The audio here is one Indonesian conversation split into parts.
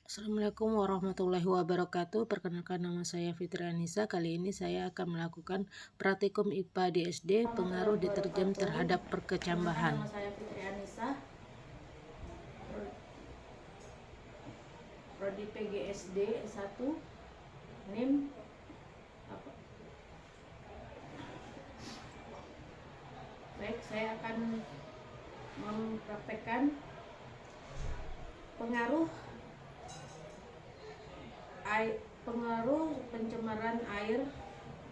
Assalamualaikum warahmatullahi wabarakatuh. Perkenalkan, nama saya Fitri Anissa. Kali ini saya akan melakukan praktikum IPA di SD, pengaruh deterjen terhadap perkecambahan. Nama saya Fitri Anissa, Prodi PGSD S1, NIM apa? Baik, saya akan mempraktekkan pengaruh pencemaran air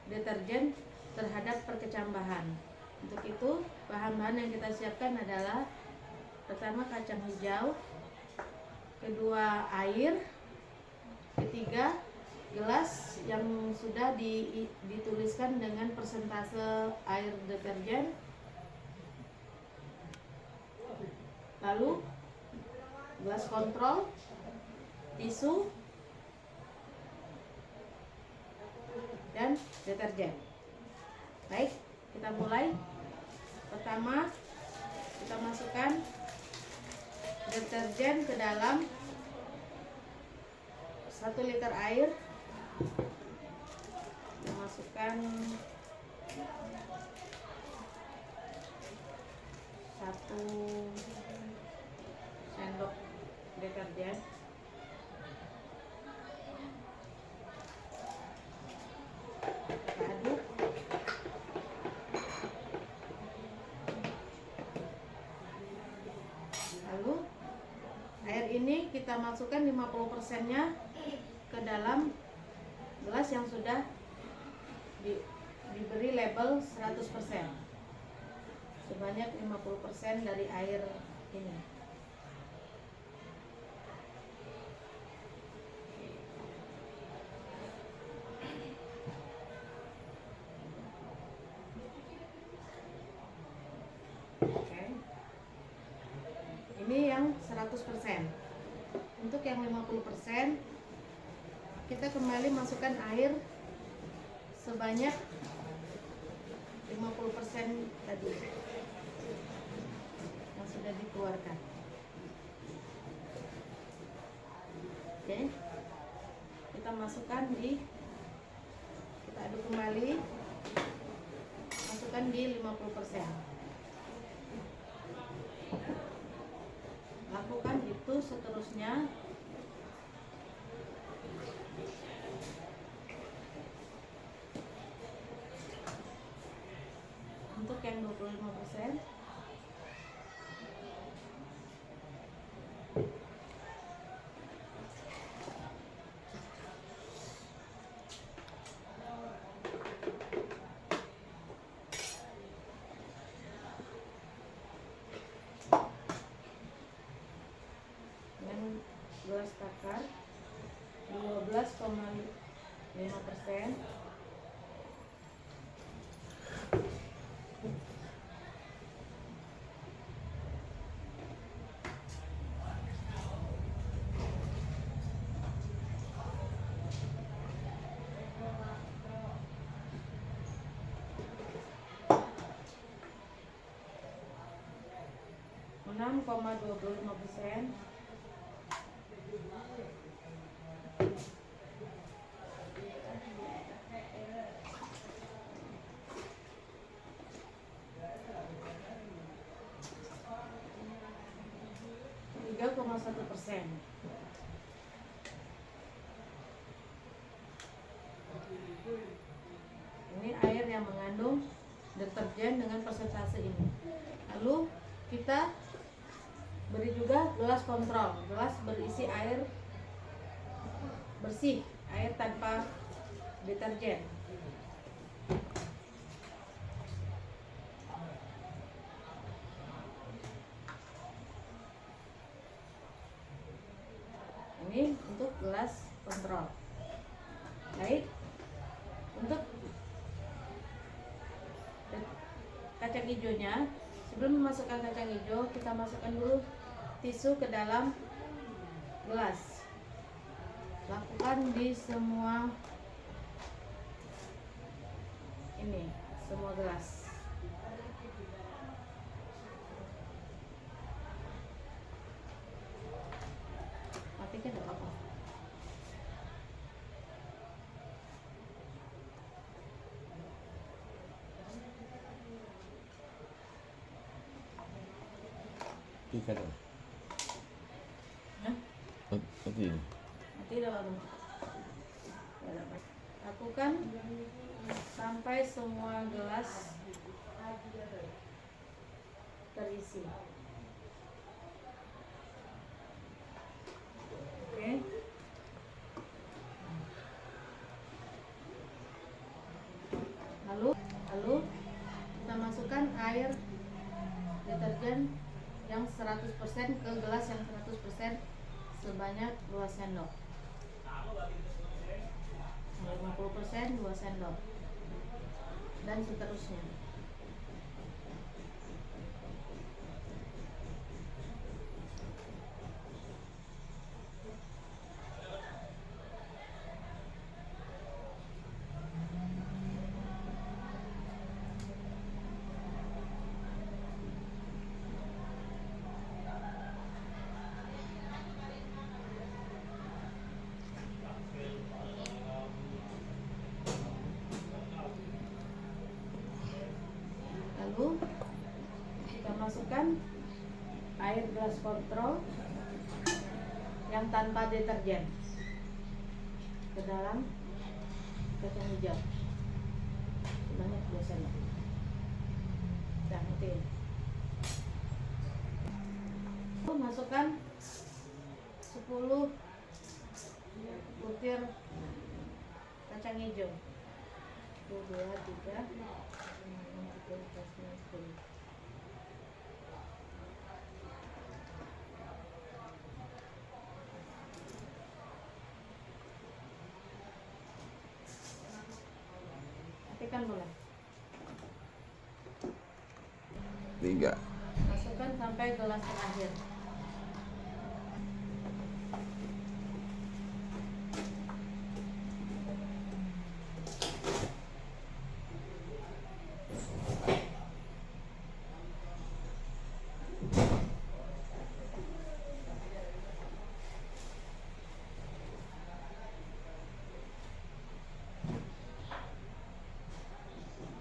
deterjen terhadap perkecambahan. Untuk itu, bahan-bahan yang kita siapkan adalah pertama kacang hijau, kedua air, ketiga gelas yang sudah dituliskan dengan persentase air deterjen, lalu gelas kontrol, tisu, dan deterjen. Baik, kita mulai. Pertama, kita masukkan deterjen ke dalam 1 liter air. Kita masukkan 1 sendok deterjen. Kita aduk. Lalu air ini kita masukkan 50%-nya ke dalam gelas yang sudah diberi label 100%. Sebanyak 50% dari air ini. Oke. Ini yang 100%. Untuk yang 50%, kita kembali masukkan air sebanyak 50% tadi yang sudah dikeluarkan. Oke. Kita masukkan kita aduk kembali. Masukkan di 50%. Lakukan itu seterusnya. Untuk yang 25%, dengan gelas takar 12,5%. Enam koma 25%. Tiga koma 1%. Ini air yang mengandung deterjen dengan persentase ini. Lalu kita beri juga gelas kontrol, gelas berisi air bersih, air tanpa deterjen. Ini untuk gelas kontrol. Baik, untuk kacang hijaunya, sebelum memasukkan kacang hijau, kita masukkan dulu tisu ke dalam gelas. Lakukan di semua gelas. Matikan, tidak apa-apa. Matikan. Hah? Mati. Tidak baru. Lakukan sampai semua gelas terisi. Oke. Lalu kita masukkan air deterjen yang 100% ke gelas yang 100% sebanyak 2 sendok. 50% 2 sendok. Dan seterusnya. Lalu kita masukkan air gelas kontrol yang tanpa deterjen ke dalam kacang hijau sebanyak 2 sendok. Nah, matiin. Masukkan 10 butir kacang hijau. 1, 2, 3, 4, 5, 6, 7, 8, 9, 10. Matikan boleh. 3. Masukkan sampai gelas terakhir.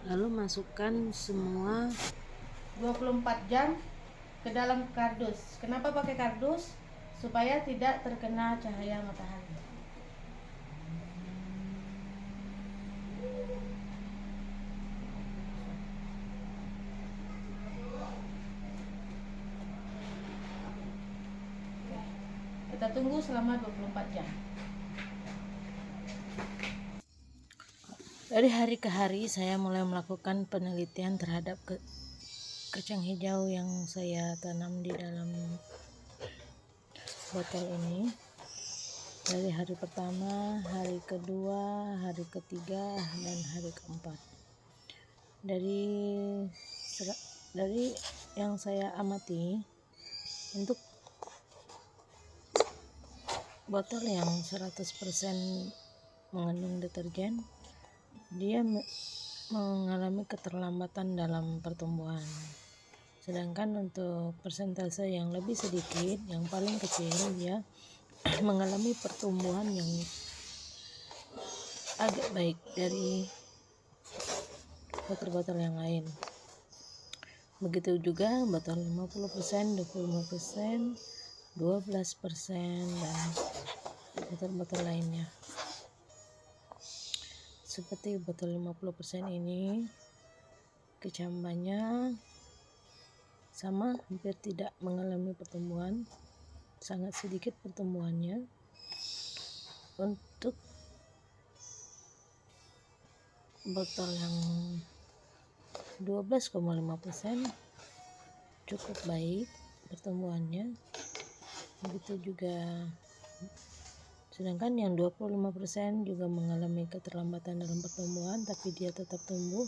Lalu masukkan semua 24 jam ke dalam kardus. Kenapa pakai kardus? Supaya tidak terkena cahaya matahari. Kita tunggu selama 24 jam. Dari hari ke hari saya mulai melakukan penelitian terhadap kacang hijau yang saya tanam di dalam botol ini. Dari hari pertama, hari kedua, hari ketiga, dan hari keempat. Dari yang saya amati, untuk botol yang 100% mengandung deterjen, dia mengalami keterlambatan dalam pertumbuhan. Sedangkan untuk persentase yang lebih sedikit, yang paling kecil, dia mengalami pertumbuhan yang agak baik dari botol-botol yang lain. Begitu juga botol 50%, 25%, 12%, dan botol-botol lainnya. Seperti botol 50% ini, kecambannya sama, hampir tidak mengalami pertumbuhan, sangat sedikit pertumbuhannya. Untuk botol yang 12,5% cukup baik pertumbuhannya. Begitu juga, sedangkan yang 25% juga mengalami keterlambatan dalam pertumbuhan, tapi dia tetap tumbuh.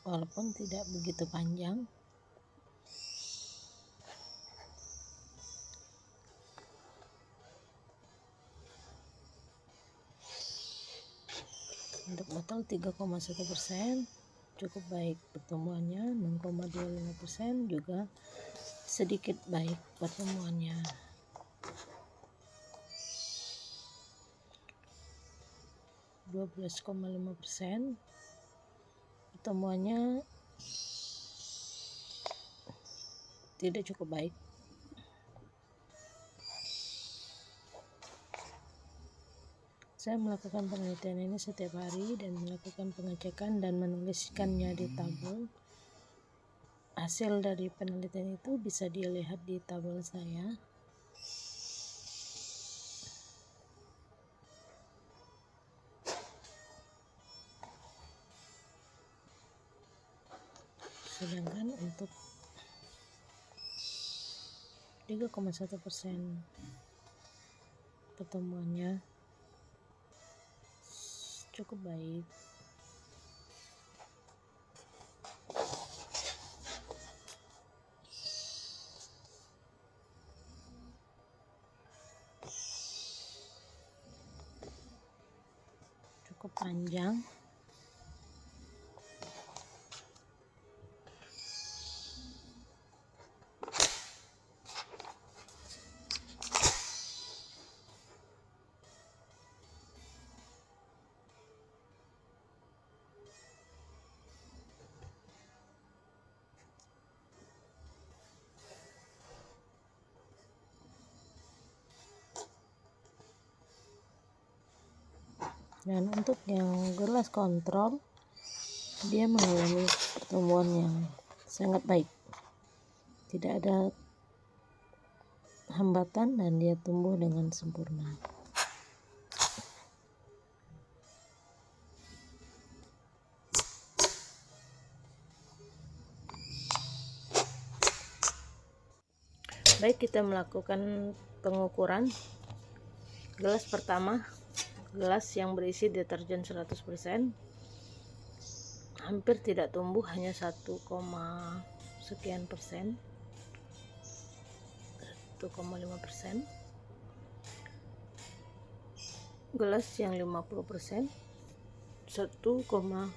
Walaupun tidak begitu panjang. Untuk botol 3,1% cukup baik pertumbuhannya, 6,25% juga sedikit baik pertumbuhannya. (12,5%) pertumbuhannya tidak cukup baik. Saya melakukan penelitian ini setiap hari dan melakukan pengecekan dan menuliskannya di tabel. Hasil dari penelitian itu bisa dilihat di tabel saya. Sedangkan untuk 3,1% pertumbuhannya cukup baik. Cukup panjang. Dan untuk yang gelas kontrol, dia mengalami pertumbuhan yang sangat baik. Tidak ada hambatan dan dia tumbuh dengan sempurna. Baik, kita melakukan pengukuran. Gelas pertama, gelas yang berisi deterjen 100%, hampir tidak tumbuh, hanya 1, sekian persen, 1,5%. Gelas yang 50%, 1,8%.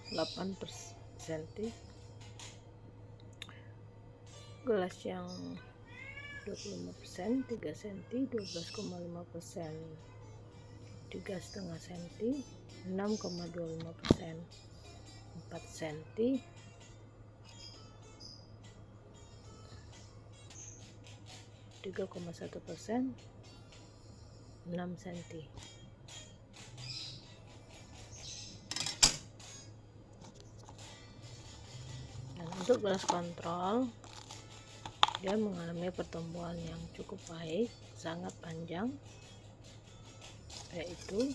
Gelas yang 25%, 3 cm, 12,5%. 3,5 cm, 6,25%, 4 cm, 3,1%, 6 cm. Dan untuk gelas kontrol, dia mengalami pertumbuhan yang cukup baik, sangat panjang, yaitu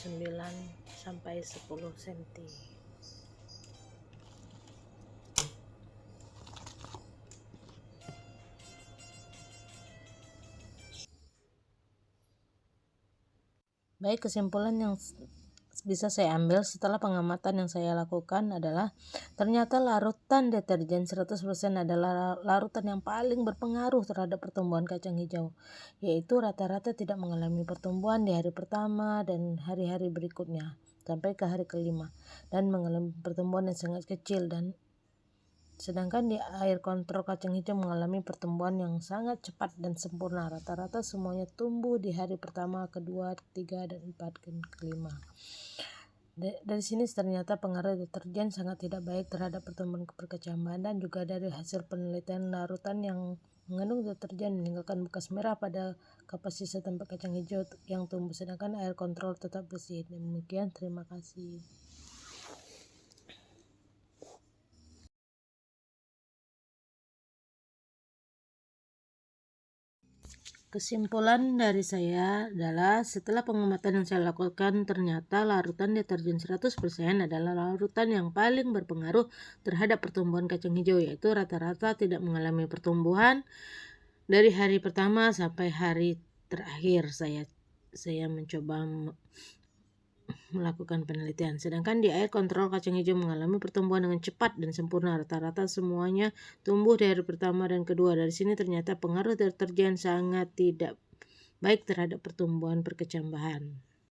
9-10 cm. Baik, kesimpulan yang bisa saya ambil setelah pengamatan yang saya lakukan adalah ternyata larutan deterjen 100% adalah larutan yang paling berpengaruh terhadap pertumbuhan kacang hijau, yaitu rata-rata tidak mengalami pertumbuhan di hari pertama dan hari-hari berikutnya sampai ke hari kelima, dan mengalami pertumbuhan yang sangat kecil. Dan sedangkan di air kontrol kacang hijau mengalami pertumbuhan yang sangat cepat dan sempurna. Rata-rata semuanya tumbuh di hari pertama, kedua, ketiga, dan keempat, dan kelima. Dari sini ternyata pengaruh deterjen sangat tidak baik terhadap pertumbuhan perkecambahan, dan juga dari hasil penelitian larutan yang mengandung deterjen meninggalkan bekas merah pada kapas sisa tempat kacang hijau yang tumbuh, sedangkan air kontrol tetap bersih. Demikian, terima kasih. Kesimpulan dari saya adalah setelah pengamatan yang saya lakukan, ternyata larutan deterjen 100% adalah larutan yang paling berpengaruh terhadap pertumbuhan kacang hijau, yaitu rata-rata tidak mengalami pertumbuhan dari hari pertama sampai hari terakhir saya mencoba melakukan penelitian. Sedangkan di air kontrol kacang hijau mengalami pertumbuhan dengan cepat dan sempurna. Rata-rata semuanya tumbuh di hari pertama dan kedua. Dari sini ternyata pengaruh deterjen sangat tidak baik terhadap pertumbuhan perkecambahan.